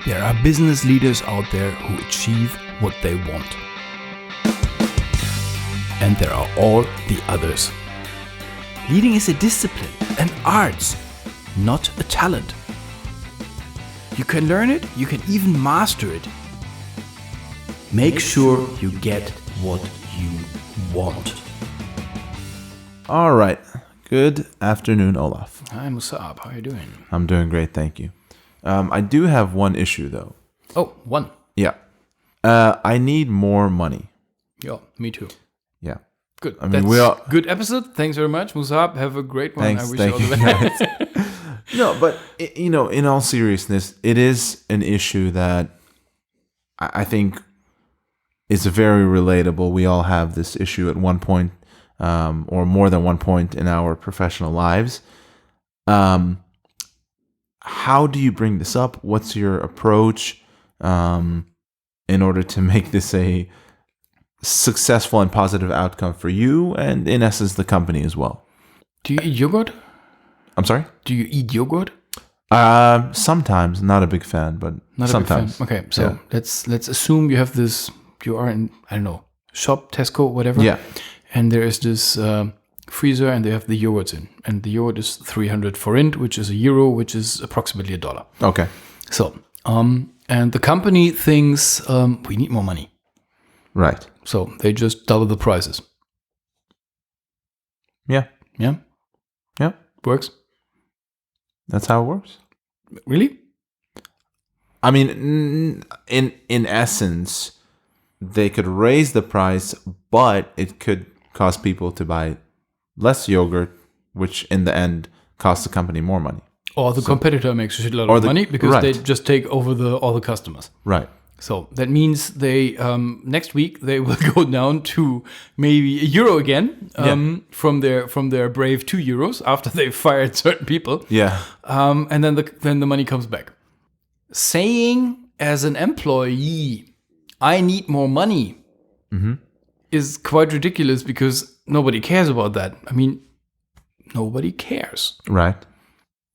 There are business leaders out there who achieve what they want. And there are all the others. Leading is a discipline, an art, not a talent. You can learn it, you can even master it. Make sure you get what you want. All right. Good afternoon, Olaf. Hi, Musab. How are you doing? I'm doing great, thank you. I do have one issue, though. Oh, one. Yeah. I need more money. Yeah, me too. Yeah. Good. I mean, good episode. Thanks very much, Musab. Have a great one. Thanks, I wish you all the best. No, but, in all seriousness, it is an issue that I think is very relatable. We all have this issue at one point, or more than one point in our professional lives. How do you bring this up? What's your approach in order to make this a successful and positive outcome for you and, in essence, the company as well? Do you eat yogurt? I'm sorry? Do you eat yogurt? Sometimes. Not a big fan, but Not sometimes. A big fan. Okay, so let's assume you have this. You are in, I don't know, shop, Tesco, whatever. Yeah. And there is this freezer, and they have the yogurts in, and the yogurt is 300 forint, which is €1, which is approximately $1. Okay. So, and the company thinks we need more money, Right. so they just double the prices. Yeah. Yeah, Yeah. works. That's how it works. Really? I mean, in essence, they could raise the price, but it could cause people to buy less yogurt, which in the end costs the company more money. Or the competitor makes a shitload of money because they just take over all the customers. Right. So that means they next week they will go down to maybe €1 again from their brave €2 after they fired certain people. Yeah. And then the money comes back. Saying as an employee, I need more money, is quite ridiculous because nobody cares about that. I mean, nobody cares. Right.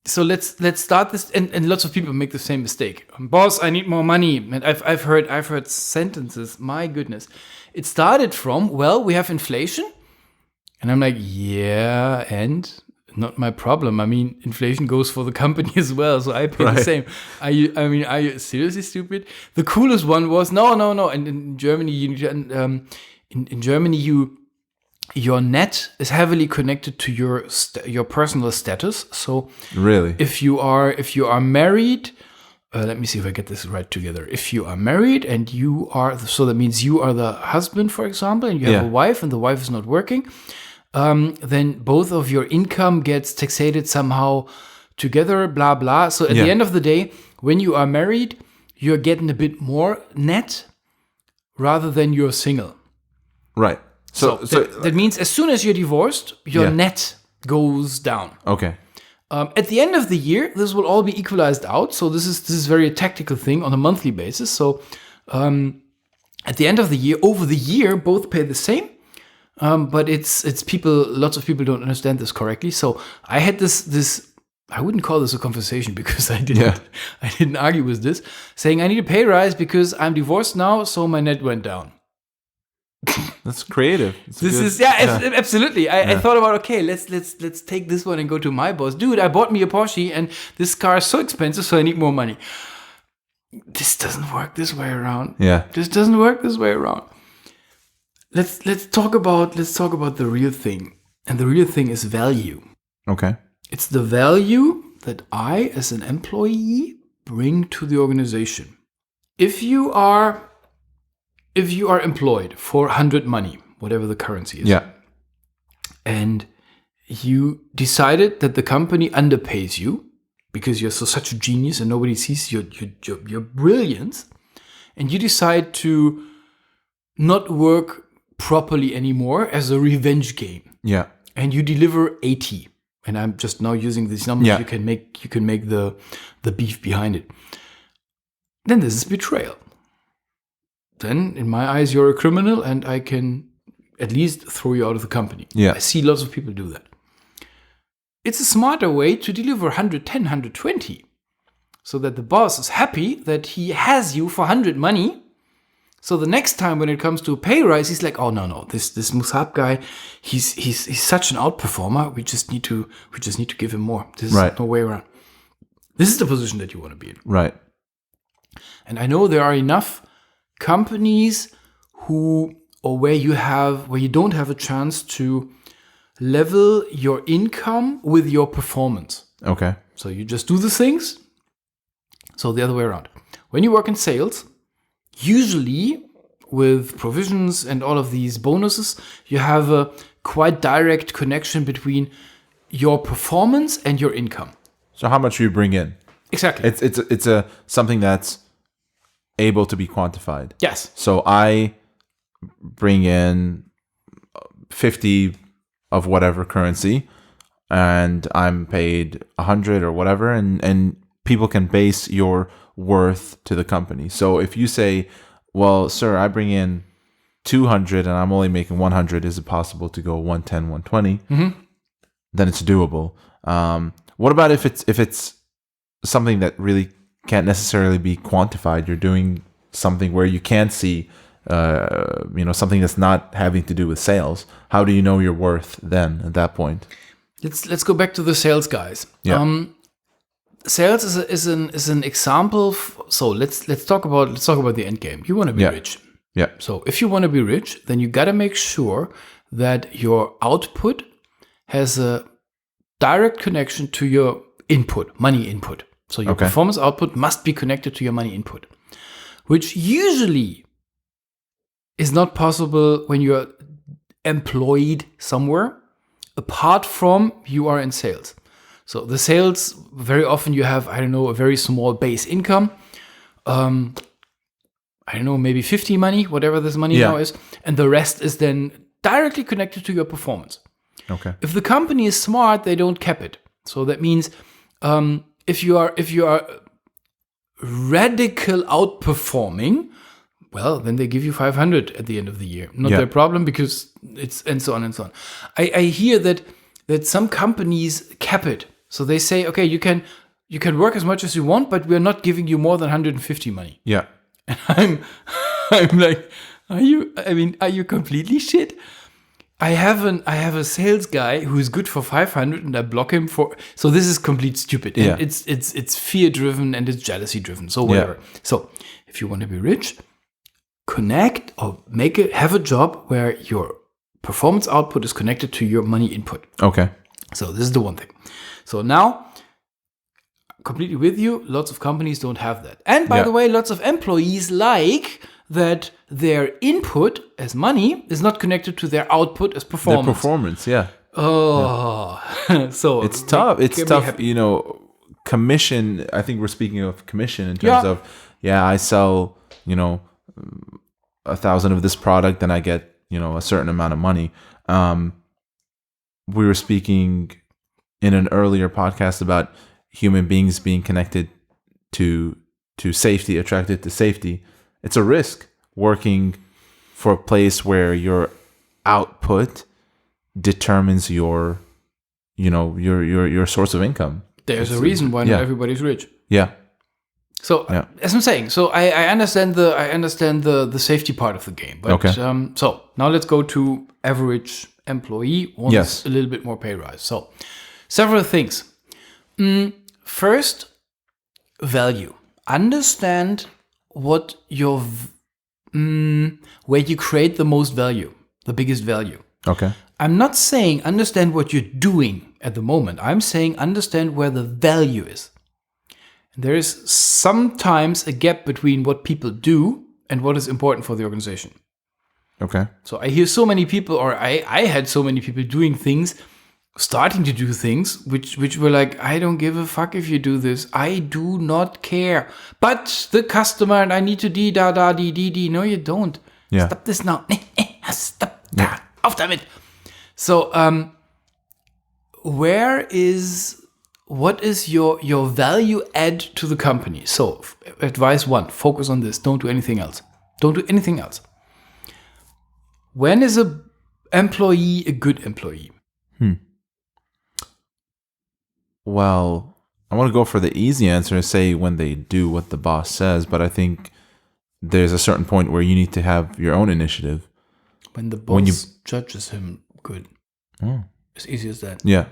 So let's start this, and lots of people make the same mistake. Boss, I need more money. And I've heard sentences. My goodness, it started from, well, we have inflation, and I'm like, yeah, and not my problem. I mean, inflation goes for the company as well, so I pay the same. Are you seriously stupid? The coolest one was no. And in Germany, in Germany, your net is heavily connected to your personal status. So Really? if you are married, let me see if I get this right together. If you are married and so that means you are the husband, for example, and you have a wife, and the wife is not working, then both of your income gets taxated somehow together, blah blah. So at the end of the day, when you are married, you're getting a bit more net rather than you're single. Right. So that means as soon as you're divorced, your net goes down. Okay. At the end of the year, this will all be equalized out. So this is very a tactical thing on a monthly basis. So at the end of the year, over the year, both pay the same. But it's people. Lots of people don't understand this correctly. So I had this. I wouldn't call this a conversation because I didn't argue with this. Saying I need a pay rise because I'm divorced now, so my net went down. That's creative. Absolutely. I thought about, okay, let's take this one and go to my boss. Dude, I bought me a Porsche and this car is so expensive, so I need more money. This doesn't work this way around. Yeah. This doesn't work this way around. Let's talk about the real thing. And the real thing is value. Okay. It's the value that I, as an employee, bring to the organization. If you are employed for 100 money, whatever the currency is, and you decided that the company underpays you because you're such a genius and nobody sees your brilliance, and you decide to not work properly anymore as a revenge game, and you deliver 80, and I'm just now using these numbers. You can make the beef behind it. Then this is betrayal. Then, in my eyes, you're a criminal, and I can at least throw you out of the company. I see lots of people do that. It's a smarter way to deliver 110, 120. so that the boss is happy that he has you for 100 money. So the next time when it comes to a pay rise, he's like, oh no, this Musab guy, he's such an outperformer. We just need to give him more. There's no way around. This is the position that you want to be in. Right. And I know there are enough companies where you don't have a chance to level your income with your performance. Okay. So you just do the things. So the other way around. When you work in sales, usually with provisions and all of these bonuses, you have a quite direct connection between your performance and your income. So how much you bring in? Exactly. It's something that's able to be quantified. Yes. So I bring in 50 of whatever currency, and I'm paid 100 or whatever, and people can base your worth to the company. So if you say, well, sir, I bring in 200 and I'm only making 100, is it possible to go 110, 120? Mm-hmm. Then it's doable. What about if it's something that really can't necessarily be quantified? You're doing something where you can't see, something that's not having to do with sales. How do you know your worth then at that point? Let's go back to the sales guys. Yeah. Sales is an example. So let's talk about the end game. You want to be rich. Yeah. So if you want to be rich, then you got to make sure that your output has a direct connection to your input, money input. So your performance output must be connected to your money input, which usually is not possible when you're employed somewhere, apart from you are in sales. So the sales, very often you have, a very small base income. Maybe 50 money, whatever this money now is. And the rest is then directly connected to your performance. Okay. If the company is smart, they don't cap it. So that means if you are radical outperforming, well, then they give you 500 at the end of the year. Not their problem, because it's and so on and so on. I hear that some companies cap it. So they say, okay, you can work as much as you want, but we're not giving you more than 150 money. Yeah. And I'm like, are you completely shit? I have a sales guy who is good for 500 and I block him for, so this is complete stupid. And it's fear driven and it's jealousy driven. So whatever. Yeah. So if you want to be rich, connect or have a job where your performance output is connected to your money input. Okay. So this is the one thing. So now, completely with you, lots of companies don't have that. And by the way, lots of employees like that their input as money is not connected to their output as performance. Their performance, yeah. Oh, so it's tough. It's tough, commission. I think we're speaking of commission in terms of, I sell, 1,000 of this product, then I get, a certain amount of money. We were speaking in an earlier podcast about human beings being connected to safety, attracted to safety. It's a risk working for a place where your output determines your source of income. There's a reason why not everybody's rich. Yeah. So as I'm saying, so I understand the safety part of the game. But, so now let's go to average employee wants a little bit more pay rise. So several things. First, value. Understand what where you create the most value, the biggest value. Okay. I'm not saying understand what you're doing at the moment. I'm saying understand where the value is. There is sometimes a gap between what people do and what is important for the organization. Okay. So I hear so many people, or I had so many people doing things, starting to do things, which were like, I don't give a fuck if you do this. I do not care. But the customer, and I need to D. No, you don't. Yeah. Stop this now. Stop. Yeah. Auf damit. So, what is your value add to the company? So, advice 1, focus on this. Don't do anything else. Don't do anything else. When is a employee a good employee? Well, I want to go for the easy answer and say when they do what the boss says, but I think there's a certain point where you need to have your own initiative. When the boss judges him good. As easy as that. Yeah.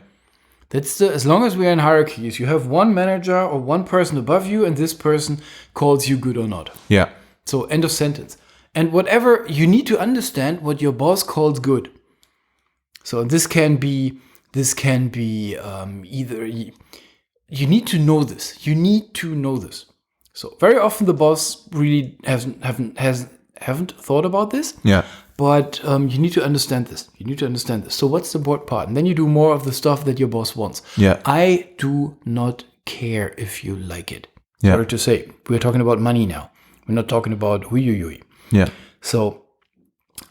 That's as long as we are in hierarchies, you have one manager or one person above you, and this person calls you good or not. Yeah. So end of sentence. And whatever, you need to understand what your boss calls good. So this can be either you need to know this. You need to know this. So very often the boss really haven't thought about this. Yeah. But you need to understand this. So what's the important part? And then you do more of the stuff that your boss wants. Yeah. I do not care if you like it. Yeah. Sorry to say, we're talking about money now. We're not talking about hui. Yeah. So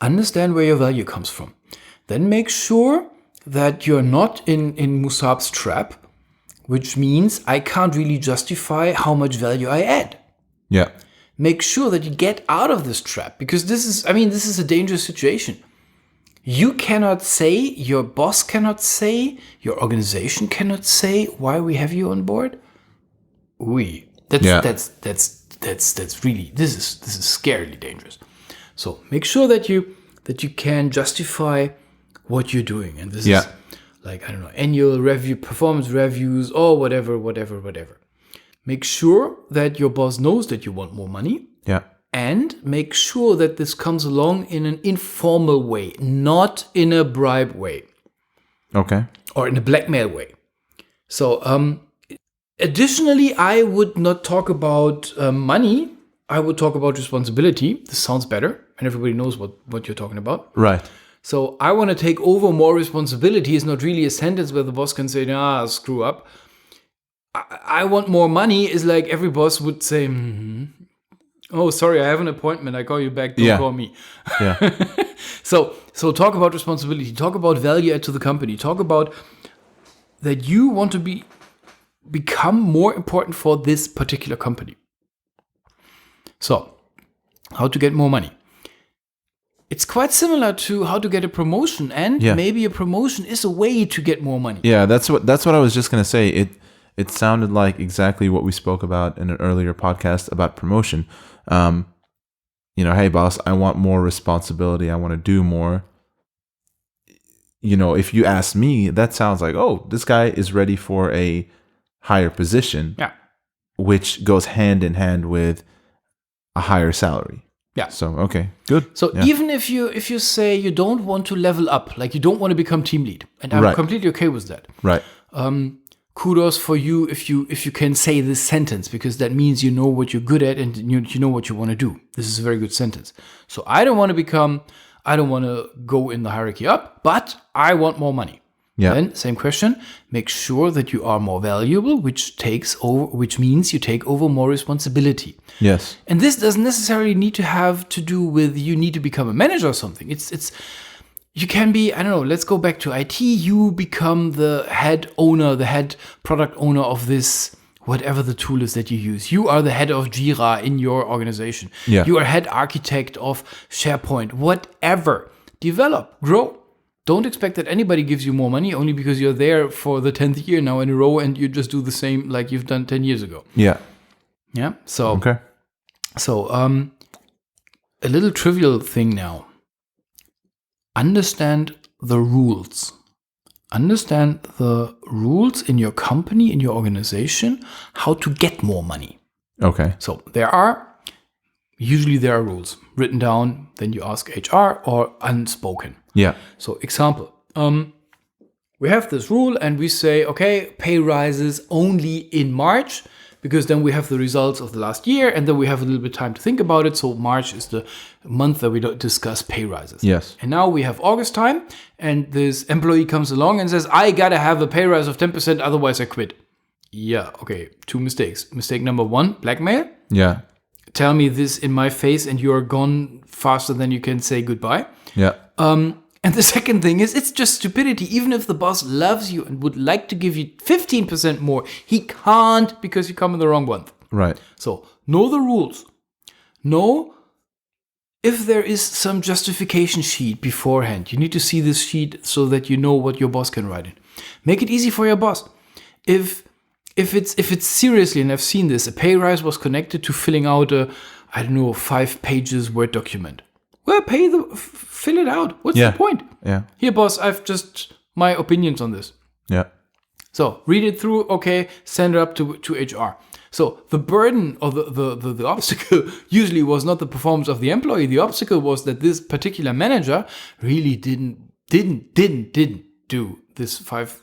understand where your value comes from. Then make sure that you're not in Musab's trap, which means I can't really justify how much value I add. Yeah. Make sure that you get out of this trap, because this is a dangerous situation. You cannot say, your boss cannot say, your organization cannot say why we have you on board. That's really, this is scarily dangerous. So make sure that you can justify what you're doing, and this is like, I don't know, annual review, performance reviews, or whatever. Make sure that your boss knows that you want more money. Yeah. And make sure that this comes along in an informal way, not in a bribe way. Okay. Or in a blackmail way. So, additionally, I would not talk about money. I would talk about responsibility. This sounds better, and everybody knows what you're talking about. Right. So, I want to take over more responsibility is not really a sentence where the boss can say, screw up. I want more money is like every boss would say, oh, sorry, I have an appointment. I call you back. Don't call me. Yeah. So talk about responsibility. Talk about value add to the company. Talk about that you want to become more important for this particular company. So, how to get more money. It's quite similar to how to get a promotion, and maybe a promotion is a way to get more money. Yeah, that's what I was just gonna say. It sounded like exactly what we spoke about in an earlier podcast about promotion. Hey boss, I want more responsibility. I want to do more. If you ask me, that sounds like, oh, this guy is ready for a higher position. Yeah. Which goes hand in hand with a higher salary. Yeah. So, okay, good. So even if you say you don't want to level up, like you don't want to become team lead, and I'm completely okay with that. Right. Kudos for you if you can say this sentence, because that means you know what you're good at and you know what you want to do. This is a very good sentence. So I don't want to go in the hierarchy up, but I want more money. Yeah. Then same question, make sure that you are more valuable, which means you take over more responsibility. Yes. And this doesn't necessarily need to have to do with you need to become a manager or something. You can be, I don't know, let's go back to IT. You become the head owner, the head product owner of this, whatever the tool is that you use. You are the head of Jira in your organization. Yeah. You are head architect of SharePoint, whatever. Develop, grow. Don't expect that anybody gives you more money only because you're there for the 10th year now in a row and you just do the same like you've done 10 years ago. Yeah. Yeah. So, okay. So, a little trivial thing now. Understand the rules. Understand the rules in your company, in your organization, how to get more money. Okay. So usually there are rules written down, then you ask HR, or unspoken. Yeah. So example, we have this rule and we say, okay, pay rises only in March, because then we have the results of the last year and then we have a little bit of time to think about it. So March is the month that we don't discuss pay rises. Yes. And now we have August time and this employee comes along and says, I gotta have a pay rise of 10%, otherwise I quit. Yeah, okay, 2 mistakes. Mistake number 1, blackmail. Yeah. Tell me this in my face and you're gone faster than you can say goodbye. Yeah. And the second thing is, it's just stupidity. Even if the boss loves you and would like to give you 15% more, he can't because you come in the wrong month. Right. So, know the rules. Know if there is some justification sheet beforehand. You need to see this sheet so that you know what your boss can write in. Make it easy for your boss. If if it's seriously, and I've seen this, a pay rise was connected to filling out a, I don't know, 5 pages Word document. Well, fill it out. What's the point? Yeah. Here, boss, I've just my opinions on this. Yeah. So read it through. Okay, send it up to HR. So the burden or the obstacle usually was not the performance of the employee. The obstacle was that this particular manager really didn't do this 5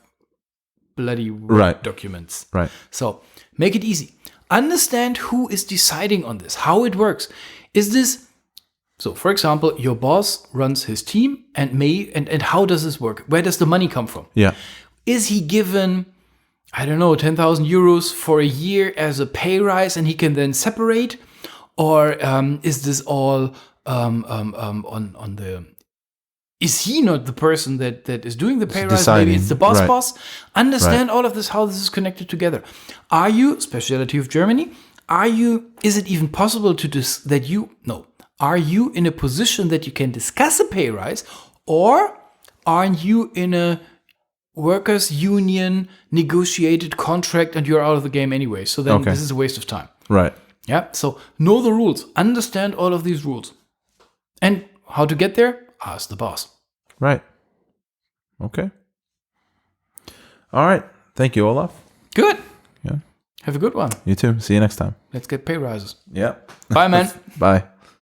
bloody Word documents. Right. So make it easy. Understand who is deciding on this, how it works. Is this, so for example, your boss runs his team and how does this work? Where does the money come from? Yeah. Is he given, I don't know, 10,000 euros for a year as a pay rise and he can then separate? Or is this all on the... Is he not the person that is doing the pay rise? Deciding. Maybe it's the boss. Understand all of this, how this is connected together. Are you, specialty of Germany, is it even possible are you in a position that you can discuss a pay rise, or are you in a workers' union negotiated contract and you're out of the game anyway? So then this is a waste of time. Right. Yeah. So know the rules. Understand all of these rules. And how to get there? Ask the boss. Right. Okay. All right. Thank you, Olaf. Good. Yeah. Have a good one. You too. See you next time. Let's get pay rises. Yeah. Bye, man. Bye.